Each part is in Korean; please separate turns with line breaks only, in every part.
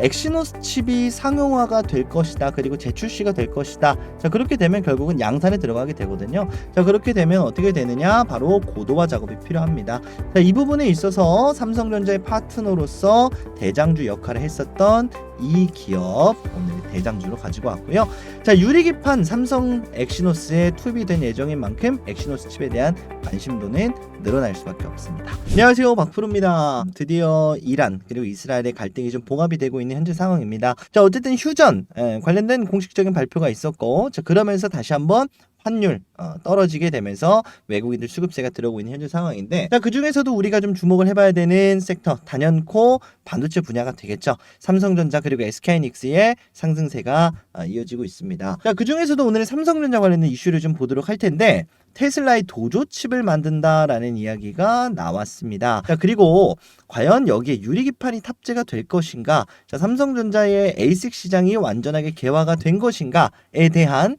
엑시노스 칩이 상용화가 될 것이다. 그리고 재출시가 될 것이다. 자, 그렇게 되면 결국은 양산에 들어가게 되거든요. 자, 그렇게 되면 어떻게 되느냐? 바로 고도화 작업이 필요합니다. 자, 이 부분에 있어서 삼성전자의 파트너로서 대장주 역할을 했었던 이 기업 오늘 대장주로 가지고 왔고요. 자, 유리기판 삼성 엑시노스에 투입된 예정인 만큼 엑시노스 칩에 대한 관심도는 늘어날 수밖에 없습니다. 안녕하세요, 박프로입니다. 드디어 이란 그리고 이스라엘의 갈등이 좀 봉합이 되고 있는 현재 상황입니다. 자, 어쨌든 휴전 관련된 공식적인 발표가 있었고, 자, 그러면서 다시 한번 환율 떨어지게 되면서 외국인들 수급세가 들어오고 있는 현재 상황인데, 자, 그 중에서도 우리가 좀 주목을 해봐야 되는 섹터 단연코 반도체 분야가 되겠죠. 삼성전자 그리고 SK하이닉스의 상승세가 이어지고 있습니다. 자, 그 중에서도 오늘 삼성전자 관련된 이슈를 좀 보도록 할 텐데, 테슬라의 도조 칩을 만든다라는 이야기가 나왔습니다. 자, 그리고 과연 여기에 유리기판이 탑재가 될 것인가? 자, 삼성전자의 에이식 시장이 완전하게 개화가 된 것인가에 대한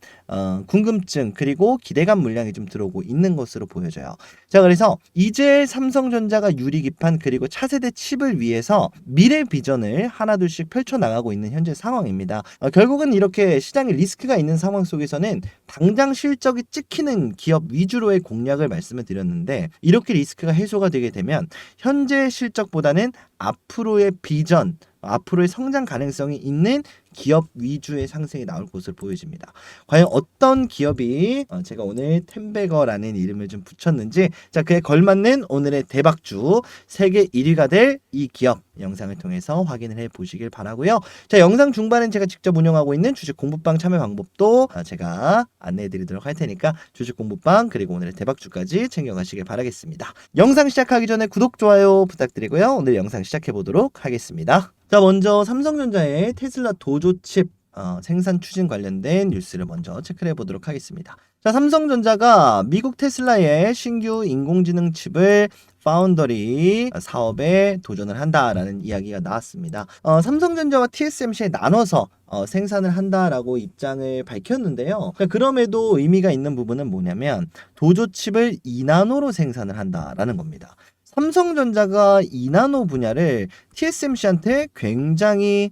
궁금증 그리고 기대감 물량이 좀 들어오고 있는 것으로 보여져요. 자, 그래서 이제 삼성전자가 유리기판 그리고 차세대 칩을 위해서 미래 비전을 하나둘씩 펼쳐나가고 있는 현재 상황입니다. 결국은 이렇게 시장에 리스크가 있는 상황 속에서는 당장 실적이 찍히는 기업 위주로의 공략을 말씀을 드렸는데, 이렇게 리스크가 해소가 되게 되면 현재 실적보다는 앞으로의 비전, 앞으로의 성장 가능성이 있는 기업 위주의 상승이 나올 것으로 보여집니다. 과연 어떤 기업이 제가 오늘 템베거라는 이름을 좀 붙였는지, 자, 그에 걸맞는 오늘의 대박주 세계 1위가 될 이 기업 영상을 통해서 확인을 해 보시길 바라고요. 자, 영상 중반엔 제가 직접 운영하고 있는 주식 공부방 참여 방법도 제가 안내해 드리도록 할 테니까 주식 공부방 그리고 오늘의 대박주까지 챙겨가시길 바라겠습니다. 영상 시작하기 전에 구독, 좋아요 부탁드리고요. 오늘 영상 시작해 보도록 하겠습니다. 자, 먼저 삼성전자의 테슬라 도조칩 생산 추진 관련된 뉴스를 먼저 체크를 해보도록 하겠습니다. 자, 삼성전자가 미국 테슬라의 신규 인공지능 칩을 파운더리 사업에 도전을 한다라는 이야기가 나왔습니다. 삼성전자와 TSMC에 나눠서 생산을 한다라고 입장을 밝혔는데요. 그럼에도 의미가 있는 부분은 뭐냐면 도조칩을 2나노로 생산을 한다라는 겁니다. 삼성전자가 2나노 분야를 TSMC한테 굉장히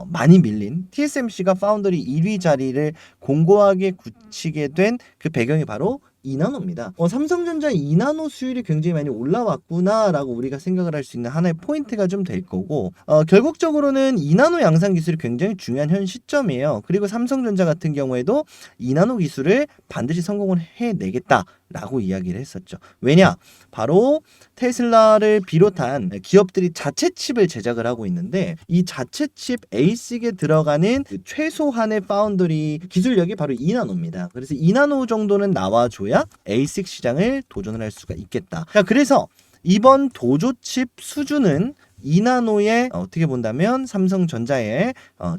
많이 밀린, TSMC가 파운더리 1위 자리를 공고하게 굳히게 된 그 배경이 바로 2나노입니다. 삼성전자 2나노 수율이 굉장히 많이 올라왔구나라고 우리가 생각을 할 수 있는 하나의 포인트가 좀 될 거고, 결국적으로는 2나노 양산 기술이 굉장히 중요한 현 시점이에요. 그리고 삼성전자 같은 경우에도 2나노 기술을 반드시 성공을 해내겠다라고 이야기를 했었죠. 왜냐? 바로 테슬라를 비롯한 기업들이 자체 칩을 제작을 하고 있는데, 이 자체 칩 ASIC에 들어가는 그 최소한의 파운더리 기술력이 바로 2나노입니다. 그래서 2나노 정도는 나와줘야 ASIC 시장을 도전을 할 수가 있겠다. 자, 그래서 이번 도조칩 수준은 2나노의 어떻게 본다면 삼성전자의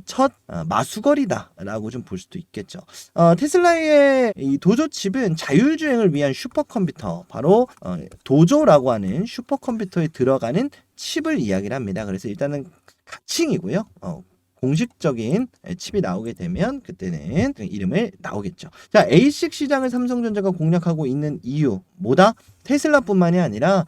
첫 마수거리다라고 좀 볼 수도 있겠죠. 테슬라의 이 도조칩은 자율주행을 위한 슈퍼컴퓨터, 바로 도조라고 하는 슈퍼컴퓨터에 들어가는 칩을 이야기를 합니다. 그래서 일단은 가칭이고요. 공식적인 칩이 나오게 되면 그때는 이름을 나오겠죠. 자, ASIC 시장을 삼성전자가 공략하고 있는 이유 뭐다? 테슬라뿐만이 아니라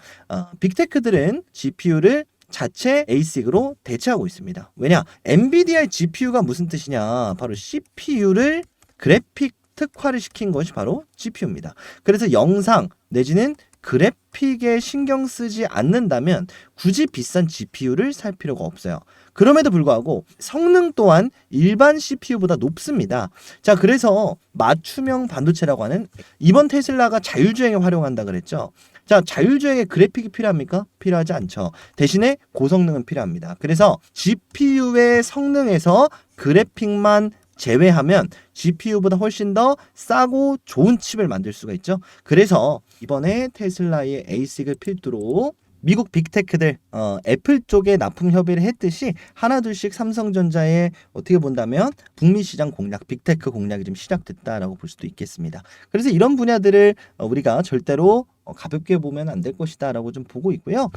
빅테크들은 GPU를 자체 ASIC으로 대체하고 있습니다. 왜냐? 엔비디아의 GPU가 무슨 뜻이냐? 바로 CPU를 그래픽 특화를 시킨 것이 바로 GPU입니다. 그래서 영상 내지는 그래픽에 신경 쓰지 않는다면 굳이 비싼 GPU를 살 필요가 없어요. 그럼에도 불구하고 성능 또한 일반 CPU보다 높습니다. 자, 그래서 맞춤형 반도체라고 하는, 이번 테슬라가 자율주행에 활용한다 그랬죠. 자, 자율주행에 그래픽이 필요합니까? 필요하지 않죠. 대신에 고성능은 필요합니다. 그래서 GPU의 성능에서 그래픽만 제외하면 GPU보다 훨씬 더 싸고 좋은 칩을 만들 수가 있죠. 그래서 이번에 테슬라의 ASIC을 필두로 미국 빅테크들 애플 쪽에 납품 협의를 했듯이 하나둘씩 삼성전자의 어떻게 본다면 북미 시장 공략, 빅테크 공략이 좀 시작됐다라고 볼 수도 있겠습니다. 그래서 이런 분야들을 우리가 절대로 가볍게 보면 안 될 것이다 라고 좀 보고 있고요.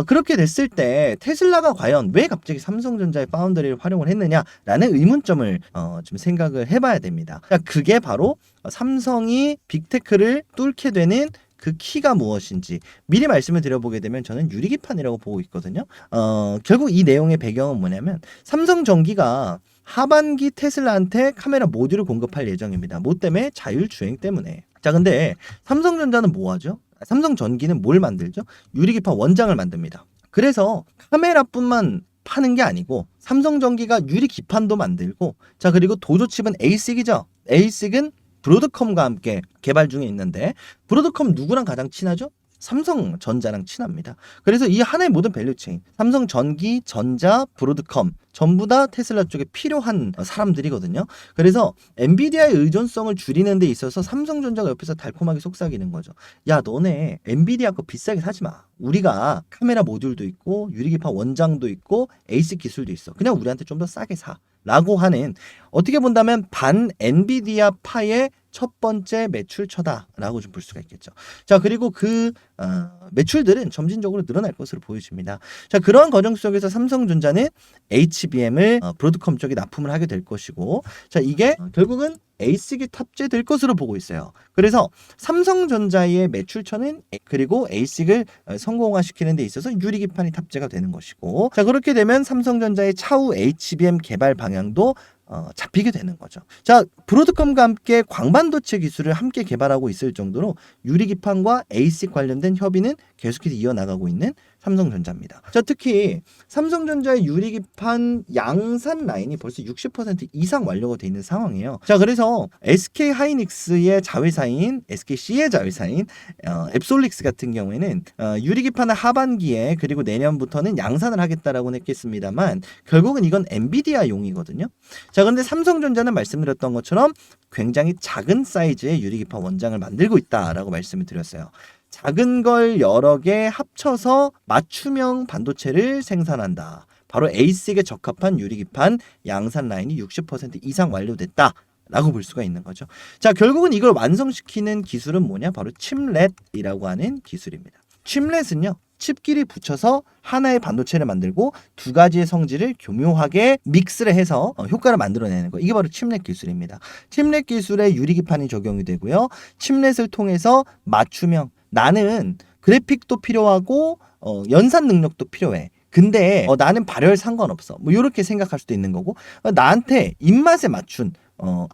그렇게 됐을 때 테슬라가 과연 왜 갑자기 삼성전자의 파운더리를 활용을 했느냐라는 의문점을 좀 생각을 해봐야 됩니다. 그게 바로 삼성이 빅테크를 뚫게 되는 그 키가 무엇인지 미리 말씀을 드려보게 되면 저는 유리기판이라고 보고 있거든요. 결국 이 내용의 배경은 뭐냐면 삼성전기가 하반기 테슬라한테 카메라 모듈을 공급할 예정입니다. 뭐 때문에? 자율주행 때문에. 자, 근데 삼성전자는 뭐 하죠? 삼성전기는 뭘 만들죠? 유리기판 원장을 만듭니다. 그래서 카메라뿐만 파는 게 아니고 삼성전기가 유리기판도 만들고, 자, 그리고 도조칩은 ASIC이죠. ASIC은 브로드컴과 함께 개발 중에 있는데, 브로드컴 누구랑 가장 친하죠? 삼성전자랑 친합니다. 그래서 이 하나의 모든 밸류체인, 삼성전기, 전자, 브로드컴 전부 다 테슬라 쪽에 필요한 사람들이거든요. 그래서 엔비디아의 의존성을 줄이는 데 있어서 삼성전자가 옆에서 달콤하게 속삭이는 거죠. 야, 너네 엔비디아 거 비싸게 사지 마. 우리가 카메라 모듈도 있고 유리기판 원장도 있고 에이스 기술도 있어. 그냥 우리한테 좀 더 싸게 사. 라고 하는, 어떻게 본다면 반 엔비디아 파의 첫 번째 매출처다라고 좀 볼 수가 있겠죠. 자, 그리고 그 매출들은 점진적으로 늘어날 것으로 보여집니다. 자, 그러한 과정 속에서 삼성전자는 HBM을 브로드컴 쪽에 납품을 하게 될 것이고, 자, 이게 결국은 ASIC이 탑재될 것으로 보고 있어요. 그래서 삼성전자의 매출처는 그리고 ASIC을 성공화시키는 데 있어서 유리기판이 탑재가 되는 것이고, 자, 그렇게 되면 삼성전자의 차후 HBM 개발 방향도 잡히게 되는 거죠. 자, 브로드컴과 함께 광반도체 기술을 함께 개발하고 있을 정도로 유리기판과 ASIC 관련된 협의는 계속해서 이어나가고 있는 삼성전자입니다. 자, 특히 삼성전자의 유리기판 양산 라인이 벌써 60% 이상 완료가 돼 있는 상황이에요. 자, 그래서 SK 하이닉스의 자회사인 SKC의 자회사인 앱솔릭스 같은 경우에는 유리기판을 하반기에 그리고 내년부터는 양산을 하겠다라고는 했겠습니다만 결국은 이건 엔비디아용이거든요. 자, 근데 삼성전자는 말씀드렸던 것처럼 굉장히 작은 사이즈의 유리기판 원장을 만들고 있다라고 말씀을 드렸어요. 작은 걸 여러 개 합쳐서 맞춤형 반도체를 생산한다. 바로 ASIC에 적합한 유리기판 양산 라인이 60% 이상 완료됐다. 라고 볼 수가 있는 거죠. 자, 결국은 이걸 완성시키는 기술은 뭐냐? 바로 칩렛이라고 하는 기술입니다. 칩렛은요, 칩끼리 붙여서 하나의 반도체를 만들고 두 가지의 성질을 교묘하게 믹스를 해서 효과를 만들어내는 거. 이게 바로 칩렛 기술입니다. 칩렛 기술에 유리기판이 적용이 되고요. 칩렛을 통해서 맞춤형, 나는 그래픽도 필요하고 연산 능력도 필요해. 근데 나는 발열 상관없어. 뭐 이렇게 생각할 수도 있는 거고, 나한테 입맛에 맞춘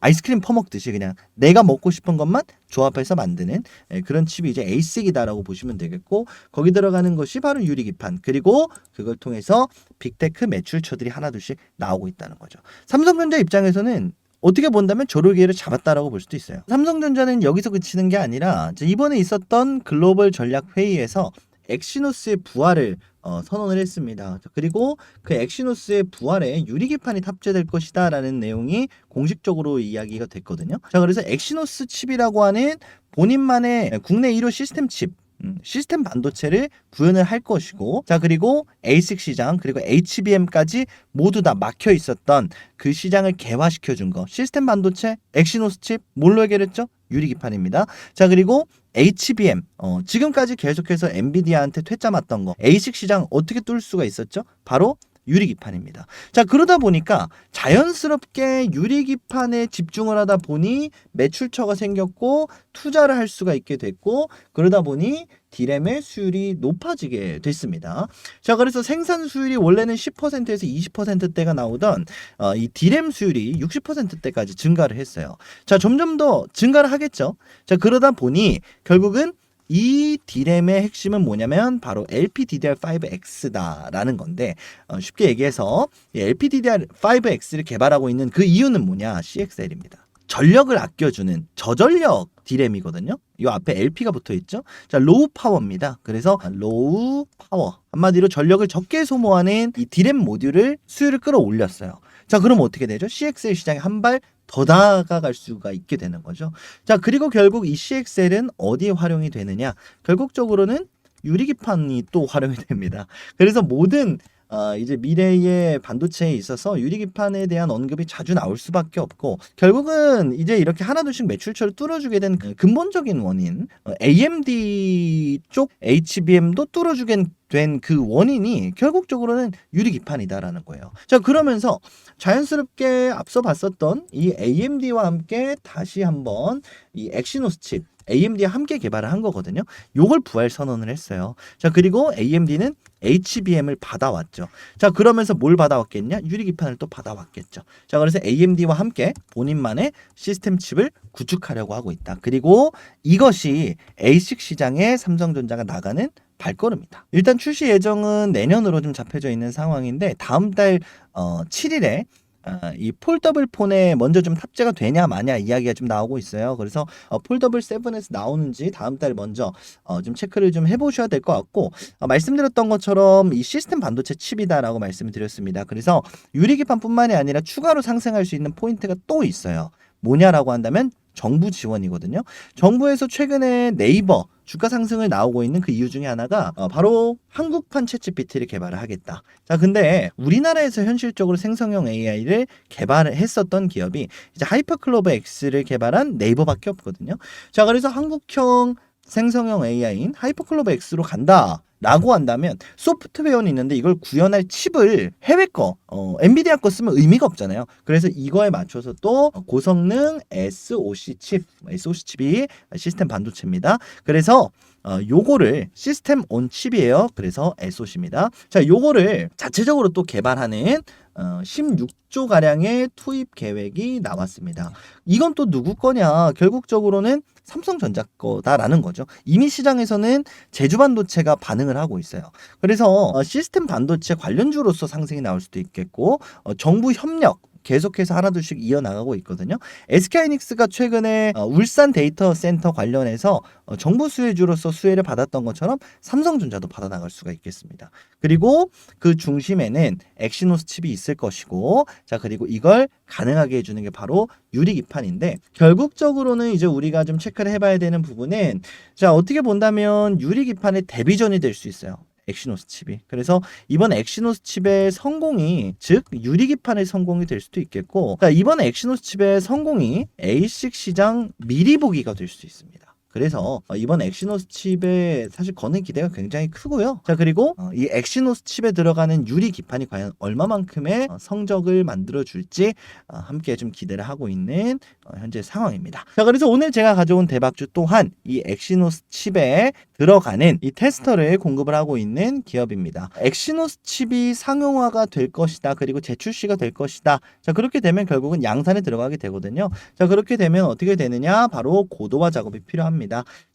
아이스크림 퍼먹듯이 그냥 내가 먹고 싶은 것만 조합해서 만드는 그런 칩이 이제 ASIC이다라고 보시면 되겠고, 거기 들어가는 것이 바로 유리기판, 그리고 그걸 통해서 빅테크 매출처들이 하나둘씩 나오고 있다는 거죠. 삼성전자 입장에서는 어떻게 본다면 조류 기회를 잡았다라고 볼 수도 있어요. 삼성전자는 여기서 그치는 게 아니라 이번에 있었던 글로벌 전략 회의에서 엑시노스의 부활을 선언을 했습니다. 그리고 그 엑시노스의 부활에 유리기판이 탑재될 것이다 라는 내용이 공식적으로 이야기가 됐거든요. 자, 그래서 엑시노스 칩이라고 하는 본인만의 국내 1호 시스템 칩, 시스템 반도체를 구현을 할 것이고, 자, 그리고 ASIC 시장 그리고 HBM까지 모두 다 막혀 있었던 그 시장을 개화시켜 준 거, 시스템 반도체 엑시노스 칩 뭘로 해결했죠? 유리기판입니다. 자, 그리고 HBM 지금까지 계속해서 엔비디아한테 퇴짜 맞던 거, ASIC 시장 어떻게 뚫을 수가 있었죠? 바로 유리기판입니다. 자, 그러다 보니까 자연스럽게 유리기판에 집중을 하다 보니 매출처가 생겼고 투자를 할 수가 있게 됐고, 그러다 보니 디램의 수율이 높아지게 됐습니다. 자, 그래서 생산 수율이 원래는 10%에서 20%대가 나오던 이 디램 수율이 60%대까지 증가를 했어요. 자, 점점 더 증가를 하겠죠. 자, 그러다 보니 결국은 이 디램의 핵심은 뭐냐면 바로 LPDDR5X다라는 건데, 쉽게 얘기해서 LPDDR5X를 개발하고 있는 그 이유는 뭐냐? CXL입니다. 전력을 아껴주는 저전력 디램이거든요. 이 앞에 LP가 붙어 있죠. 자, 로우 파워입니다. 그래서 로우 파워, 한마디로 전력을 적게 소모하는 이 디램 모듈을 수율을 끌어올렸어요. 자, 그럼 어떻게 되죠? CXL 시장에 한 발 더 다가갈 수가 있게 되는 거죠. 자, 그리고 결국 이 CXL은 어디에 활용이 되느냐? 결국적으로는 유리기판이 또 활용이 됩니다. 그래서 모든 이제 미래의 반도체에 있어서 유리기판에 대한 언급이 자주 나올 수밖에 없고, 결국은 이제 이렇게 하나둘씩 매출처를 뚫어주게 된 근본적인 원인, AMD 쪽 HBM도 뚫어주게 된 그 원인이 결국적으로는 유리기판이다라는 거예요. 자, 그러면서 자연스럽게 앞서 봤었던 이 AMD와 함께 다시 한번 이 엑시노스 칩 AMD와 함께 개발을 한 거거든요. 요걸 부활 선언을 했어요. 자, 그리고 AMD는 HBM을 받아왔죠. 자, 그러면서 뭘 받아왔겠냐? 유리기판을 또 받아왔겠죠. 자, 그래서 AMD와 함께 본인만의 시스템 칩을 구축하려고 하고 있다. 그리고 이것이 ASIC 시장에 삼성전자가 나가는 발걸음이다. 일단 출시 예정은 내년으로 좀 잡혀져 있는 상황인데 다음 달 7일에 이 폴더블 폰에 먼저 좀 탑재가 되냐 마냐 이야기가 좀 나오고 있어요. 그래서 폴더블 7에서 나오는지 다음 달 먼저 좀 체크를 좀 해보셔야 될 것 같고, 말씀드렸던 것처럼 이 시스템 반도체 칩이다라고 말씀을 드렸습니다. 그래서 유리기판뿐만이 아니라 추가로 상승할 수 있는 포인트가 또 있어요. 뭐냐라고 한다면 정부 지원이거든요. 정부에서 최근에 네이버 주가 상승을 나오고 있는 그 이유 중에 하나가 바로 한국판 챗GPT를 개발을 하겠다. 자, 근데 우리나라에서 현실적으로 생성형 AI를 개발을 했었던 기업이 이제 하이퍼클로버 X를 개발한 네이버밖에 없거든요. 자, 그래서 한국형 생성형 AI인 하이퍼클로버 X로 간다 라고 한다면 소프트웨어는 있는데 이걸 구현할 칩을 해외 거 엔비디아 거 쓰면 의미가 없잖아요. 그래서 이거에 맞춰서 또 고성능 SoC 칩이 시스템 반도체입니다. 그래서 요거를 시스템 온 칩이에요. 그래서 SoC입니다. 자, 요거를 자체적으로 또 개발하는 16조 가량의 투입 계획이 나왔습니다. 이건 또 누구 거냐? 결국적으로는 삼성전자 거다라는 거죠. 이미 시장에서는 제주 반도체가 반응을 하고 있어요. 그래서 시스템 반도체 관련주로서 상승이 나올 수도 있겠고, 정부 협력 계속해서 하나둘씩 이어나가고 있거든요. SK하이닉스가 최근에 울산 데이터 센터 관련해서 정부 수혜주로서 수혜를 받았던 것처럼 삼성전자도 받아나갈 수가 있겠습니다. 그리고 그 중심에는 엑시노스 칩이 있을 것이고, 자, 그리고 이걸 가능하게 해주는 게 바로 유리기판인데, 결국적으로는 이제 우리가 좀 체크를 해봐야 되는 부분은, 자, 어떻게 본다면 유리기판의 데뷔전이 될 수 있어요. 엑시노스 칩이. 그래서 이번 엑시노스 칩의 성공이, 즉 유리기판의 성공이 될 수도 있겠고, 그러니까 이번 엑시노스 칩의 성공이 ASIC 시장 미리 보기가 될 수 있습니다. 그래서 이번 엑시노스 칩에 사실 거는 기대가 굉장히 크고요. 자, 그리고 이 엑시노스 칩에 들어가는 유리기판이 과연 얼마만큼의 성적을 만들어 줄지 함께 좀 기대를 하고 있는 현재 상황입니다. 자, 그래서 오늘 제가 가져온 대박주 또한 이 엑시노스 칩에 들어가는 이 테스터를 공급을 하고 있는 기업입니다. 엑시노스 칩이 상용화가 될 것이다. 그리고 재출시가 될 것이다. 자, 그렇게 되면 결국은 양산에 들어가게 되거든요. 자, 그렇게 되면 어떻게 되느냐? 바로 고도화 작업이 필요합니다.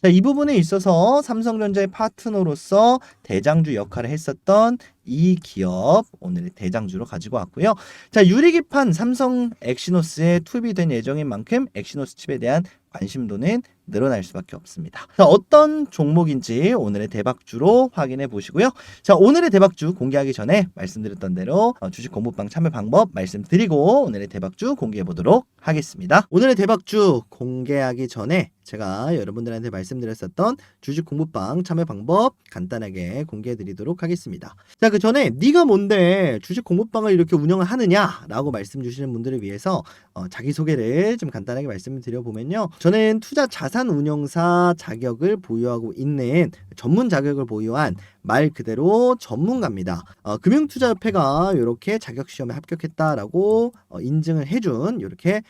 자, 이 부분에 있어서 삼성전자의 파트너로서 대장주 역할을 했었던 이 기업 오늘의 대장주로 가지고 왔고요. 자, 유리기판 삼성 엑시노스에 투입된 예정인 만큼 엑시노스 칩에 대한 관심도는 늘어날 수밖에 없습니다. 자, 어떤 종목인지 오늘의 대박주로 확인해 보시고요. 자, 오늘의 대박주 공개하기 전에 말씀드렸던 대로 주식 공부방 참여 방법 말씀드리고 오늘의 대박주 공개해 보도록 하겠습니다. 오늘의 대박주 공개하기 전에 제가 여러분들한테 말씀드렸었던 주식 공부방 참여 방법 간단하게 공개해 드리도록 하겠습니다. 자, 그 전에 네가 뭔데 주식 공부방을 이렇게 운영을 하느냐라고 말씀 주시는 분들을 위해서 자기소개를 좀 간단하게 말씀을 드려보면요. 저는 투자 자산 운용사 자격을 보유하고 있는 전문 자격을 보유한 말 그대로 전문가입니다. 금융투자협회가 이렇게 자격시험에 합격했다라고 인증을 해준 이렇게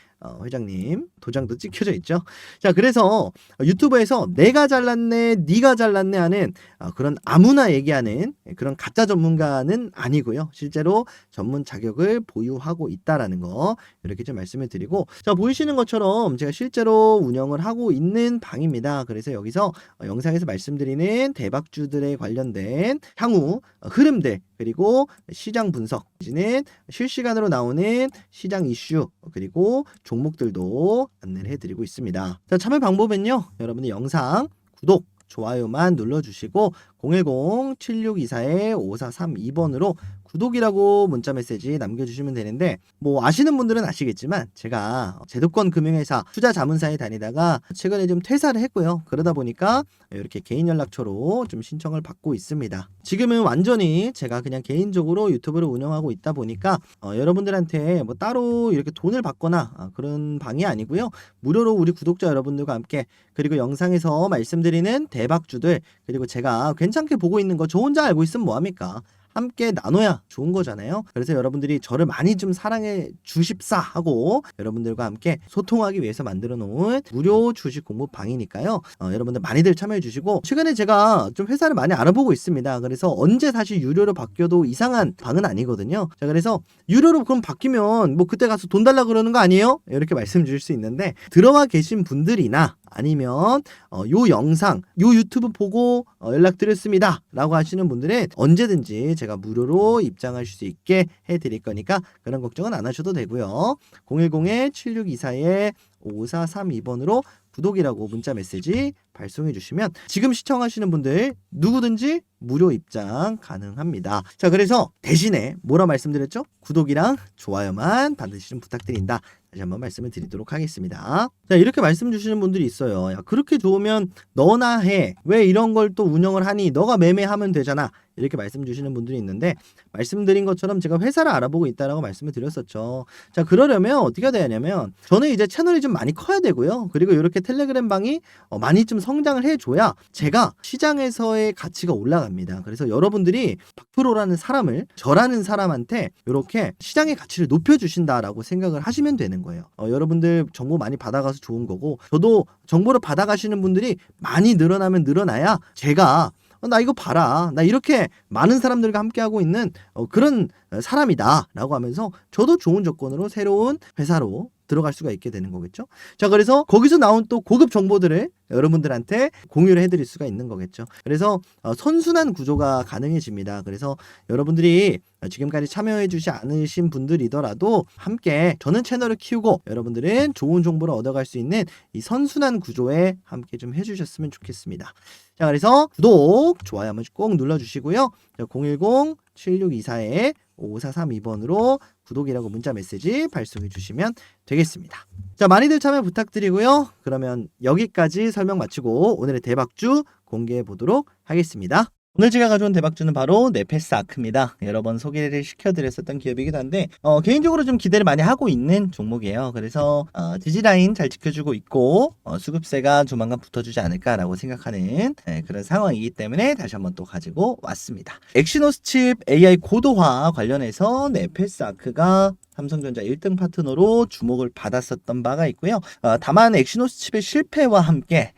회장님 도장도 찍혀져 있죠. 자, 그래서 유튜브에서 내가 잘났네, 네가 잘났네 하는 그런 아무나 얘기하는 그런 가짜 전문가는 아니고요. 실제로 전문 자격을 보유하고 있다라는 거 이렇게 좀 말씀을 드리고, 자, 보이시는 것처럼 제가 실제로 운영을 하고 있는 방입니다. 그래서 여기서 영상에서 말씀드리는 대박주들에 관련된 향후 흐름들 그리고 시장 분석, 는 실시간으로 나오는 시장 이슈 그리고 종목들도 안내를 해드리고 있습니다. 자, 참여 방법은요, 여러분들 영상 구독, 좋아요만 눌러주시고 010-7624-5432번으로 구독이라고 문자 메시지 남겨주시면 되는데, 뭐 아시는 분들은 아시겠지만 제가 제도권 금융회사 투자 자문사에 다니다가 최근에 좀 퇴사를 했고요. 그러다 보니까 이렇게 개인 연락처로 좀 신청을 받고 있습니다. 지금은 완전히 제가 그냥 개인적으로 유튜브를 운영하고 있다 보니까 여러분들한테 뭐 따로 이렇게 돈을 받거나 그런 방이 아니고요. 무료로 우리 구독자 여러분들과 함께, 그리고 영상에서 말씀드리는 대박주들, 그리고 제가 괜찮게 보고 있는 거 저 혼자 알고 있으면 뭐합니까? 함께 나눠야 좋은 거잖아요. 그래서 여러분들이 저를 많이 좀 사랑해 주십사 하고 여러분들과 함께 소통하기 위해서 만들어 놓은 무료 주식 공부 방이니까요. 여러분들 많이들 참여해 주시고, 최근에 제가 좀 회사를 많이 알아보고 있습니다. 그래서 언제 다시 유료로 바뀌어도 이상한 방은 아니거든요. 자, 그래서 유료로 그럼 바뀌면 뭐 그때 가서 돈 달라 그러는 거 아니에요? 이렇게 말씀 주실 수 있는데, 들어와 계신 분들이나 아니면 요 영상, 요 유튜브 보고 연락드렸습니다 라고 하시는 분들은 언제든지 제가 무료로 입장하실 수 있게 해드릴 거니까 그런 걱정은 안 하셔도 되고요. 010-7624-5432번으로 구독이라고 문자 메시지 발송해 주시면 지금 시청하시는 분들 누구든지 무료 입장 가능합니다. 자, 그래서 대신에 뭐라 말씀드렸죠? 구독이랑 좋아요만 반드시 좀 부탁드린다. 다시 한번 말씀을 드리도록 하겠습니다. 자, 이렇게 말씀 주시는 분들이 있어요. 야, 그렇게 좋으면 너나 해. 왜 이런 걸 또 운영을 하니? 너가 매매하면 되잖아. 이렇게 말씀 주시는 분들이 있는데, 말씀드린 것처럼 제가 회사를 알아보고 있다라고 말씀을 드렸었죠. 자, 그러려면 어떻게 해야 되냐면, 저는 이제 채널이 좀 많이 커야 되고요. 그리고 이렇게 텔레그램 방이 많이 좀 성장을 해줘야 제가 시장에서의 가치가 올라갑니다. 그래서 여러분들이 박프로라는 사람을, 저라는 사람한테 이렇게 시장의 가치를 높여주신다라고 생각을 하시면 되는 거예요. 여러분들 정보 많이 받아가서 좋은 거고, 저도 정보를 받아가시는 분들이 많이 늘어나면 늘어나야 제가 나 이거 봐라, 나 이렇게 많은 사람들과 함께하고 있는 그런 사람이다 라고 하면서 저도 좋은 조건으로 새로운 회사로 들어갈 수가 있게 되는 거겠죠. 자, 그래서 거기서 나온 또 고급 정보들을 여러분들한테 공유를 해드릴 수가 있는 거겠죠. 그래서 선순환 구조가 가능해집니다. 그래서 여러분들이 지금까지 참여해 주지 않으신 분들이더라도 함께 저는 채널을 키우고 여러분들은 좋은 정보를 얻어갈 수 있는 이 선순환 구조에 함께 좀 해주셨으면 좋겠습니다. 자, 그래서 구독, 좋아요 한번 꼭 눌러주시고요. 010-7624-5432번으로 구독이라고 문자 메시지 발송해 주시면 되겠습니다. 자, 많이들 참여 부탁드리고요. 그러면 여기까지 설명 마치고 오늘의 대박주 공개해 보도록 하겠습니다. 오늘 제가 가져온 대박주는 바로 네페스 아크입니다. 여러 번 소개를 시켜드렸었던 기업이기도 한데 개인적으로 좀 기대를 많이 하고 있는 종목이에요. 그래서 지지라인 잘 지켜주고 있고 수급세가 조만간 붙어주지 않을까라고 생각하는 그런 상황이기 때문에 다시 한번 또 가지고 왔습니다. 엑시노스 칩 AI 고도화 관련해서 네페스 아크가 삼성전자 1등 파트너로 주목을 받았었던 바가 있고요. 다만 엑시노스 칩의 실패와 함께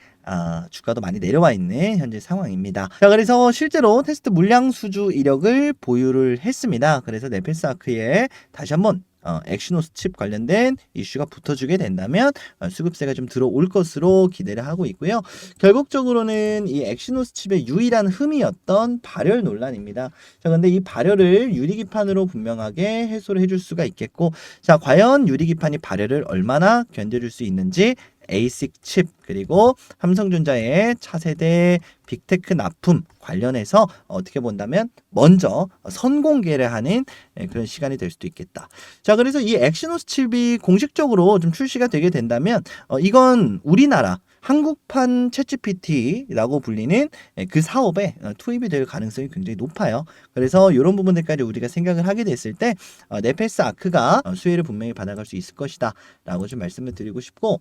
주가도 많이 내려와 있는 현재 상황입니다. 자, 그래서 실제로 테스트 물량 수주 이력을 보유를 했습니다. 그래서 네페스 아크에 다시 한번 엑시노스 칩 관련된 이슈가 붙어주게 된다면 수급세가 좀 들어올 것으로 기대를 하고 있고요. 결국적으로는 이 엑시노스 칩의 유일한 흠이었던 발열 논란입니다. 자, 근데 이 발열을 유리기판으로 분명하게 해소를 해줄 수가 있겠고, 자, 과연 유리기판이 발열을 얼마나 견뎌줄 수 있는지 에이식 칩 그리고 삼성전자의 차세대 빅테크 납품 관련해서 어떻게 본다면 먼저 선공개를 하는 그런 시간이 될 수도 있겠다. 자, 그래서 이 엑시노스 칩이 공식적으로 좀 출시가 되게 된다면 이건 우리나라 한국판 챗GPT라고 불리는 그 사업에 투입이 될 가능성이 굉장히 높아요. 그래서 이런 부분들까지 우리가 생각을 하게 됐을 때 네페스 아크가 수혜를 분명히 받아갈 수 있을 것이다 라고 좀 말씀을 드리고 싶고,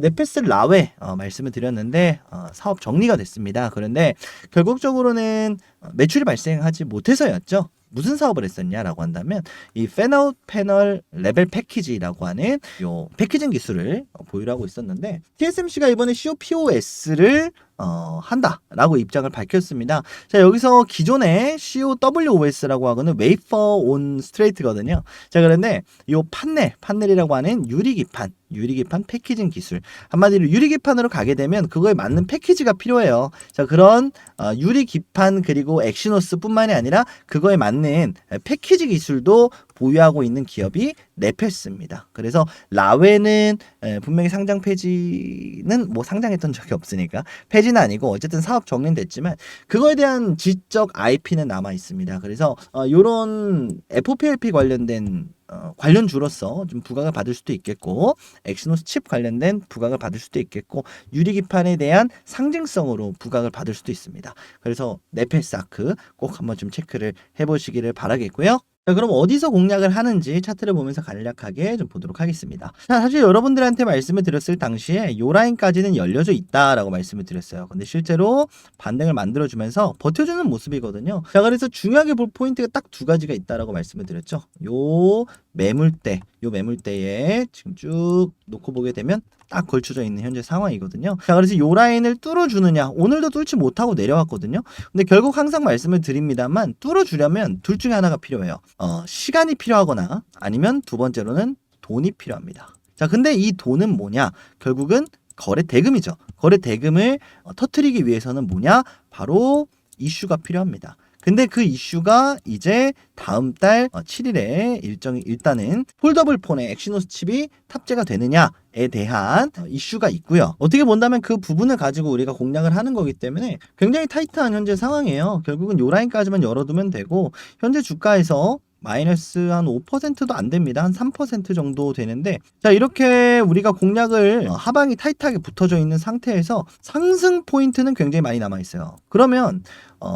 네페스 라웨 말씀을 드렸는데 사업 정리가 됐습니다. 그런데 결국적으로는 매출이 발생하지 못해서였죠. 무슨 사업을 했었냐라고 한다면 이 패널 레벨 패키지라고 하는 요 패키징 기술을 보유를 하고 있었는데, TSMC가 이번에 COPOS를 한다라고 입장을 밝혔습니다. 자, 여기서 기존의 COWOS라고 하고는 웨이퍼 온 스트레이트거든요. 자, 그런데 요 판넬이라고 하는 유리기판 패키징 기술, 한마디로 유리기판으로 가게 되면 그거에 맞는 패키지가 필요해요. 자, 그런 유리기판 그리고 엑시노스 뿐만이 아니라 그거에 맞는 패키지 기술도 보유하고 있는 기업이 네페스입니다. 그래서 라웨는 분명히 상장 폐지는 뭐 상장했던 적이 없으니까 폐지는 아니고 어쨌든 사업 정리됐지만 그거에 대한 지적 IP는 남아 있습니다. 그래서 요런 FOPLP 관련된 관련주로서 좀 부각을 받을 수도 있겠고 엑시노스 칩 관련된 부각을 받을 수도 있겠고 유리기판에 대한 상징성으로 부각을 받을 수도 있습니다. 그래서 네페스 아크 꼭 한번 좀 체크를 해보시기를 바라겠고요. 자, 그럼 어디서 공략을 하는지 차트를 보면서 간략하게 좀 보도록 하겠습니다. 자, 사실 여러분들한테 말씀을 드렸을 당시에 요 라인까지는 열려져 있다라고 말씀을 드렸어요. 근데 실제로 반등을 만들어주면서 버텨주는 모습이거든요. 자, 그래서 중요하게 볼 포인트가 딱 두 가지가 있다라고 말씀을 드렸죠. 요 매물대에 지금 쭉 놓고 보게 되면 딱 걸쳐져 있는 현재 상황이거든요. 자, 그래서 요 라인을 뚫어주느냐, 오늘도 뚫지 못하고 내려왔거든요. 근데 결국 항상 말씀을 드립니다만 뚫어주려면 둘 중에 하나가 필요해요. 시간이 필요하거나 아니면 두 번째로는 돈이 필요합니다. 자, 근데 이 돈은 뭐냐? 결국은 거래 대금이죠. 거래 대금을 터트리기 위해서는 뭐냐? 바로 이슈가 필요합니다. 근데 그 이슈가 이제 다음 달 7일에 일단은 폴더블 폰에 엑시노스 칩이 탑재가 되느냐에 대한 이슈가 있고요. 어떻게 본다면 그 부분을 가지고 우리가 공략을 하는 거기 때문에 굉장히 타이트한 현재 상황이에요. 결국은 요 라인까지만 열어두면 되고 현재 주가에서 마이너스 한 5%도 안 됩니다. 한 3% 정도 되는데 자, 이렇게 우리가 공략을 하방이 타이트하게 붙어져 있는 상태에서 상승 포인트는 굉장히 많이 남아 있어요. 그러면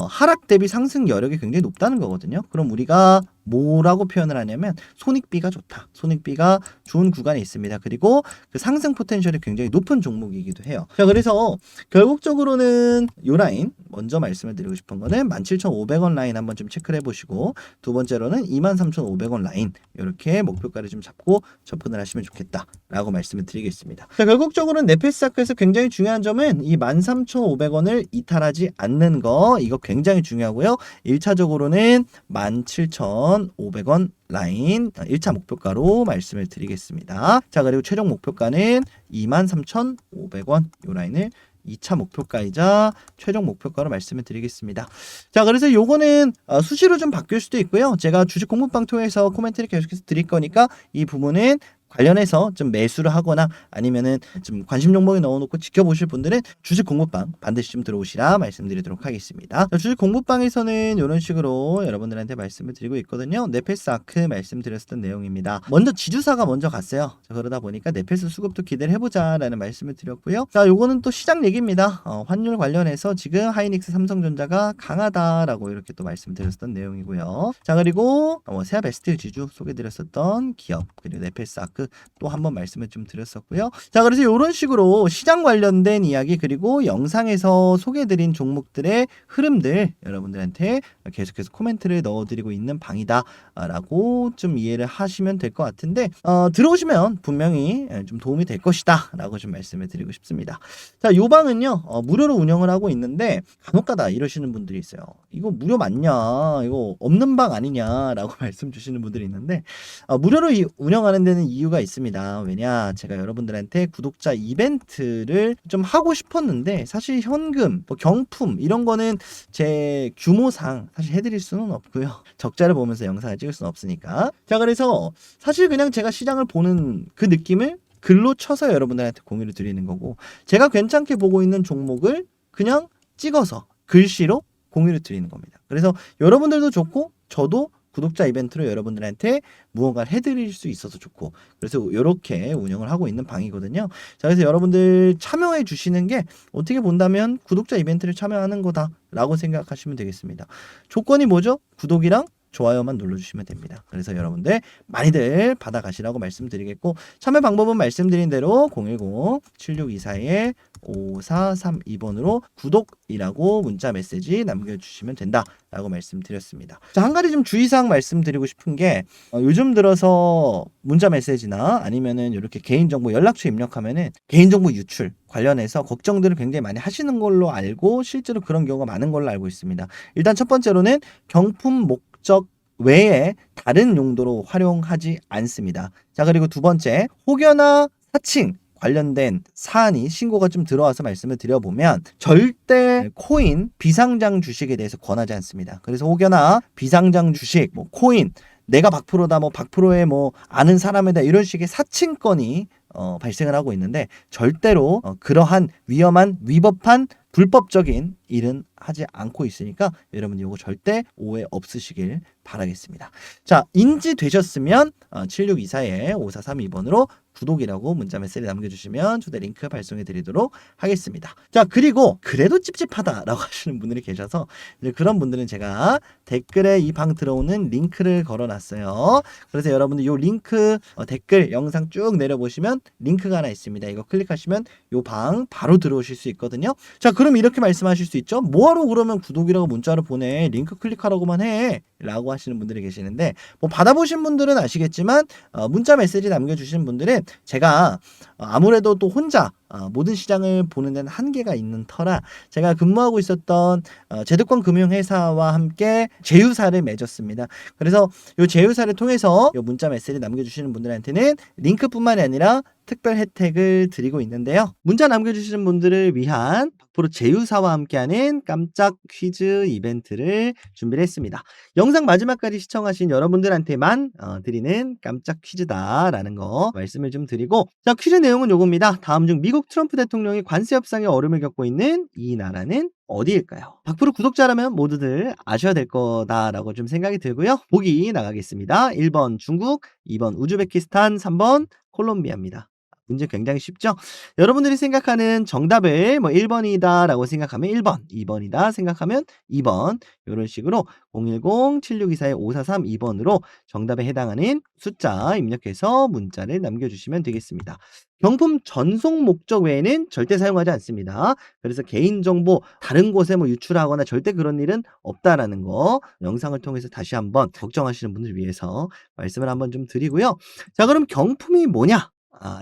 하락 대비 상승 여력이 굉장히 높다는 거거든요. 그럼 우리가 뭐라고 표현을 하냐면 손익비가 좋다. 손익비가 좋은 구간에 있습니다. 그리고 그 상승 포텐셜이 굉장히 높은 종목이기도 해요. 자, 그래서 결국적으로는 요 라인 먼저 말씀을 드리고 싶은 거는 17,500원 라인 한번 좀 체크를 해보시고 두 번째로는 23,500원 라인 이렇게 목표가를 좀 잡고 접근을 하시면 좋겠다라고 말씀을 드리겠습니다. 자, 결국적으로는 네페스아크에서 굉장히 중요한 점은 이 13,500원을 이탈하지 않는 거 이거 굉장히 중요하고요. 1차적으로는 17,500원 라인 1차 목표가로 말씀을 드리겠습니다. 자, 그리고 최종 목표가는 23,500원 요 라인을 2차 목표가이자 최종 목표가로 말씀을 드리겠습니다. 자, 그래서 요거는 수시로 좀 바뀔 수도 있고요. 제가 주식 공부방 통해서 코멘트를 계속해서 드릴 거니까 이 부분은 관련해서 좀 매수를 하거나 아니면은 좀 관심 종목에 넣어놓고 지켜보실 분들은 주식 공부방 반드시 좀 들어오시라 말씀드리도록 하겠습니다. 주식 공부방에서는 이런 식으로 여러분들한테 말씀을 드리고 있거든요. 네페스 아크 말씀드렸던 내용입니다. 먼저 지주사가 먼저 갔어요. 자, 그러다 보니까 네페스 수급도 기대를 해보자라는 말씀을 드렸고요. 자, 요거는 또 시장 얘기입니다. 환율 관련해서 지금 하이닉스 삼성전자가 강하다라고 이렇게 또 말씀드렸던 내용이고요. 자, 그리고 세아베스트 지주 소개드렸었던 기업 그리고 네페스 아크 또 한번 말씀을 좀 드렸었고요. 자, 그래서 이런 식으로 시장 관련된 이야기 그리고 영상에서 소개해드린 종목들의 흐름들 여러분들한테 계속해서 코멘트를 넣어드리고 있는 방이다라고 좀 이해를 하시면 될 것 같은데 들어오시면 분명히 좀 도움이 될 것이다 라고 좀 말씀을 드리고 싶습니다. 자, 요 방은요 무료로 운영을 하고 있는데 간혹가다 이러시는 분들이 있어요. 이거 무료 맞냐? 이거 없는 방 아니냐? 라고 말씀 주시는 분들이 있는데 무료로 운영하는 데는 이유가 있습니다. 왜냐? 제가 여러분들한테 구독자 이벤트를 좀 하고 싶었는데 사실 현금, 뭐 경품 이런 거는 제 규모상 사실 해드릴 수는 없고요. 적자를 보면서 영상을 찍을 수는 없으니까. 자, 그래서 사실 그냥 제가 시장을 보는 그 느낌을 글로 쳐서 여러분들한테 공유를 드리는 거고 제가 괜찮게 보고 있는 종목을 그냥 찍어서 글씨로 공유를 드리는 겁니다. 그래서 여러분들도 좋고 저도 구독자 이벤트로 여러분들한테 무언가를 해드릴 수 있어서 좋고 그래서 이렇게 운영을 하고 있는 방이거든요. 자, 그래서 여러분들 참여해 주시는 게 어떻게 본다면 구독자 이벤트를 참여하는 거다라고 생각하시면 되겠습니다. 조건이 뭐죠? 구독이랑 좋아요만 눌러주시면 됩니다. 그래서 여러분들 많이들 받아가시라고 말씀드리겠고 참여 방법은 말씀드린 대로 010-7624-5432번으로 구독이라고 문자 메시지 남겨주시면 된다라고 말씀드렸습니다. 자, 한 가지 좀 주의사항 말씀드리고 싶은 게 요즘 들어서 문자 메시지나 아니면은 이렇게 개인정보 연락처 입력하면은 개인정보 유출 관련해서 걱정들을 굉장히 많이 하시는 걸로 알고 실제로 그런 경우가 많은 걸로 알고 있습니다. 일단 첫 번째로는 경품 목적 외에 다른 용도로 활용하지 않습니다. 자, 그리고 두 번째, 혹여나 사칭 관련된 사안이 신고가 좀 들어와서 말씀을 드려보면 절대 코인 비상장 주식에 대해서 권하지 않습니다. 그래서 혹여나 비상장 주식, 코인 내가 박프로다, 뭐 박프로의 뭐 아는 사람이다 이런 식의 사칭건이 발생을 하고 있는데 절대로 그러한 위험한 위법한 불법적인 일은 하지 않고 있으니까 여러분 이거 절대 오해 없으시길 바라겠습니다. 자, 인지되셨으면 7624-5432번으로 구독이라고 문자 메시지 남겨주시면 초대 링크 발송해 드리도록 하겠습니다. 자, 그리고 그래도 찝찝하다라고 하시는 분들이 계셔서 이제 그런 분들은 제가 댓글에 이 방 들어오는 링크를 걸어놨어요. 그래서 여러분들 이 링크 댓글 영상 쭉 내려보시면 링크가 하나 있습니다. 이거 클릭하시면 이 방 바로 들어오실 수 있거든요. 자, 그럼 이렇게 말씀하실 수 있죠. 뭐하러 그러면 구독이라고 문자를 보내, 링크 클릭하라고만 해 라고 하시는 분들이 계시는데, 뭐 받아보신 분들은 아시겠지만 문자 메시지 남겨주시는 분들은 제가 아무래도 또 혼자 모든 시장을 보는 데는 한계가 있는 터라 제가 근무하고 있었던 제도권 금융회사와 함께 제휴사를 맺었습니다. 그래서 이 제휴사를 통해서 이 문자 메시지 남겨주시는 분들한테는 링크뿐만이 아니라 특별 혜택을 드리고 있는데요. 문자 남겨주시는 분들을 위한 앞으로 제휴사와 함께하는 깜짝 퀴즈 이벤트를 준비를 했습니다. 영상 마지막까지 시청하신 여러분들한테만 드리는 깜짝 퀴즈다라는 거 말씀을 좀 드리고, 자, 퀴즈 내용은 요겁니다. 다음 중 미국 트럼프 대통령이 관세 협상에 어려움을 겪고 있는 이 나라는 어디일까요? 박프로 구독자라면 모두들 아셔야 될 거다라고 좀 생각이 들고요. 보기 나가겠습니다. 1번 중국, 2번 우즈베키스탄, 3번 콜롬비아입니다. 문제 굉장히 쉽죠? 여러분들이 생각하는 정답을 뭐 1번이다 라고 생각하면 1번, 2번이다 생각하면 2번, 이런 식으로 010-7624-5432번으로 정답에 해당하는 숫자 입력해서 문자를 남겨주시면 되겠습니다. 경품 전송 목적 외에는 절대 사용하지 않습니다. 그래서 개인정보 다른 곳에 뭐 유출하거나 절대 그런 일은 없다라는 거 영상을 통해서 다시 한번 걱정하시는 분들 위해서 말씀을 한번 좀 드리고요. 자, 그럼 경품이 뭐냐?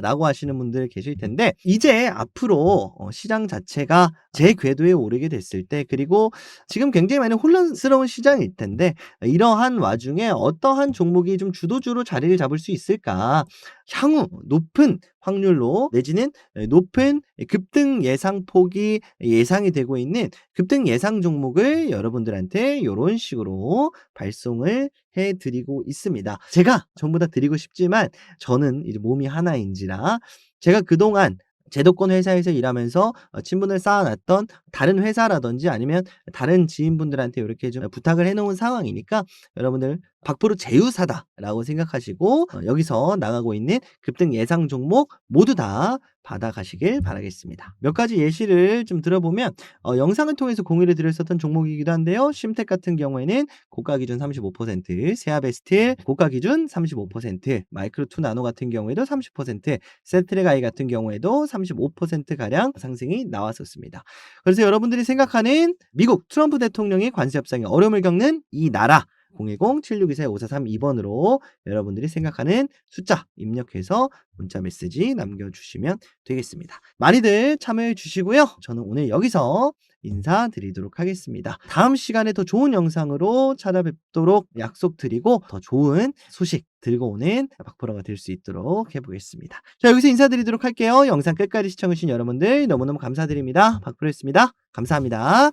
라고 하시는 분들 계실 텐데, 이제 앞으로 시장 자체가 제 궤도에 오르게 됐을 때, 그리고 지금 굉장히 많이 혼란스러운 시장일 텐데 이러한 와중에 어떠한 종목이 좀 주도주로 자리를 잡을 수 있을까, 향후 높은 확률로 내지는 높은 급등 예상폭이 예상이 되고 있는 급등 예상 종목을 여러분들한테 이런 식으로 발송을 해드리고 있습니다. 제가 전부 다 드리고 싶지만 저는 이제 몸이 하나인지라 제가 그동안 제도권 회사에서 일하면서 친분을 쌓아놨던 다른 회사라든지 아니면 다른 지인분들한테 이렇게 좀 부탁을 해놓은 상황이니까 여러분들 박프로 제휴사다라고 생각하시고 여기서 나가고 있는 급등 예상 종목 모두 다 받아가시길 바라겠습니다. 몇 가지 예시를 좀 들어보면 영상을 통해서 공유를 드렸었던 종목이기도 한데요. 심텍 같은 경우에는 고가 기준 35%, 세아베스틸 고가 기준 35%, 마이크로2 나노 같은 경우에도 30%, 셀트레가이 같은 경우에도 35%가량 상승이 나왔었습니다. 그래서 여러분들이 생각하는 미국 트럼프 대통령이 관세 협상에 어려움을 겪는 이 나라 010-7624-5432번으로 여러분들이 생각하는 숫자 입력해서 문자 메시지 남겨주시면 되겠습니다. 많이들 참여해 주시고요. 저는 오늘 여기서 인사드리도록 하겠습니다. 다음 시간에 더 좋은 영상으로 찾아뵙도록 약속드리고 더 좋은 소식 들고 오는 박프로가 될 수 있도록 해보겠습니다. 자, 여기서 인사드리도록 할게요. 영상 끝까지 시청해주신 여러분들 너무너무 감사드립니다. 박프로였습니다. 감사합니다.